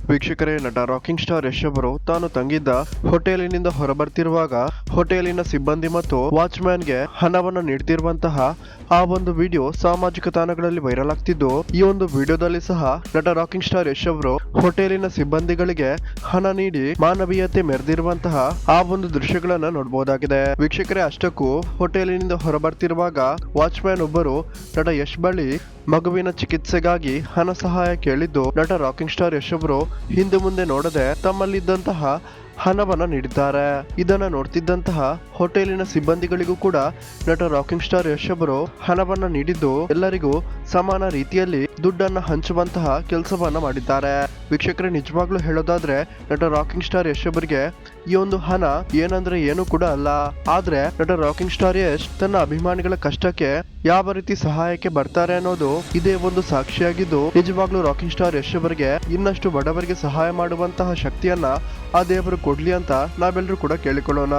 ವೀಕ್ಷಕರೇ, ನಟ rocking star Yash ಅವರು ತಾನು ತಂಗಿದ್ದ ಹೋಟೆಲಿನಿಂದ ಹೊರಬರ್ತಿರುವಾಗ ಹೋಟೆಲಿನ ಸಿಬ್ಬಂದಿ ಮತ್ತು ವಾಚ್ಮ್ಯಾನ್ಗೆ ಹಣವನ್ನು ನೀಡ್ತಿರುವಂತಹ ಆ ಒಂದು ವಿಡಿಯೋ ಸಾಮಾಜಿಕ ತಾಣಗಳಲ್ಲಿ ವೈರಲ್ ಆಗ್ತಿದ್ದು, ಈ ಒಂದು ವಿಡಿಯೋದಲ್ಲಿ ಸಹ ನಟ ರಾಕಿಂಗ್ ಸ್ಟಾರ್ ಯಶ್ ಅವರು ಹೋಟೆಲಿನ ಸಿಬ್ಬಂದಿಗಳಿಗೆ ಹಣ ನೀಡಿ ಮಾನವೀಯತೆ ಮೆರೆದಿರುವಂತಹ ಆ ಒಂದು ದೃಶ್ಯಗಳನ್ನ ನೋಡಬಹುದಾಗಿದೆ. ವೀಕ್ಷಕರೇ, ಅಷ್ಟಕ್ಕೂ ಹೋಟೆಲಿನಿಂದ ಹೊರಬರ್ತಿರುವಾಗ ವಾಚ್ಮ್ಯಾನ್ ಒಬ್ಬರು ನಟ ಯಶ್ ಬಳಿ ಮಗುವಿನ ಚಿಕಿತ್ಸೆಗಾಗಿ ಹಣ ಸಹಾಯ ಕೇಳಿದ್ದು, ನಟ ರಾಕಿಂಗ್ ಸ್ಟಾರ್ ಯಶ್ ಅವರು ಹಿಂದೆ ಮುಂದೆ ನೋಡದೆ ತಮ್ಮಲ್ಲಿದ್ದಂತಹ ಹಣವನ್ನ ನೀಡಿದ್ದಾರೆ. ಇದನ್ನ ನೋಡ್ತಿದ್ದಂತಹ ಹೋಟೆಲಿನ ಸಿಬ್ಬಂದಿಗಳಿಗೂ ಕೂಡ ನಟ ರಾಕಿಂಗ್ ಸ್ಟಾರ್ ಯಶ್ ಅವರು ಹಣವನ್ನ ನೀಡಿದ್ದು, ಎಲ್ಲರಿಗೂ ಸಮಾನ ರೀತಿಯಲ್ಲಿ ದುಡ್ಡನ್ನ ಹಂಚುವಂತಹ ಕೆಲಸವನ್ನ ಮಾಡಿದ್ದಾರೆ. ವೀಕ್ಷಕರೇ, ನಿಜವಾಗ್ಲೂ ಹೇಳೋದಾದ್ರೆ ನಟ ರಾಕಿಂಗ್ ಸ್ಟಾರ್ ಯಶ್ ಅವರಿಗೆ ಈ ಒಂದು ಹಣ ಏನಂದ್ರೆ ಏನು ಕೂಡ ಅಲ್ಲ. ಆದ್ರೆ ನಟ ರಾಕಿಂಗ್ ಸ್ಟಾರ್ ಯಶ್ ತನ್ನ ಅಭಿಮಾನಿಗಳ ಕಷ್ಟಕ್ಕೆ ಯಾವ ರೀತಿ ಸಹಾಯಕ್ಕೆ ಬರ್ತಾರೆ ಅನ್ನೋದು ಇದೇ ಒಂದು ಸಾಕ್ಷಿಯಾಗಿದ್ದು, ನಿಜವಾಗ್ಲೂ ರಾಕಿಂಗ್ ಸ್ಟಾರ್ ಯಶ್ ಅವರಿಗೆ ಇನ್ನಷ್ಟು ಬಡವರಿಗೆ ಸಹಾಯ ಮಾಡುವಂತಹ ಶಕ್ತಿಯನ್ನ ಆ ದೇವರು ಕೊಡ್ಲಿ ಅಂತ ನಾವೆಲ್ಲರೂ ಕೂಡ ಕೇಳಿಕೊಳ್ಳೋಣ.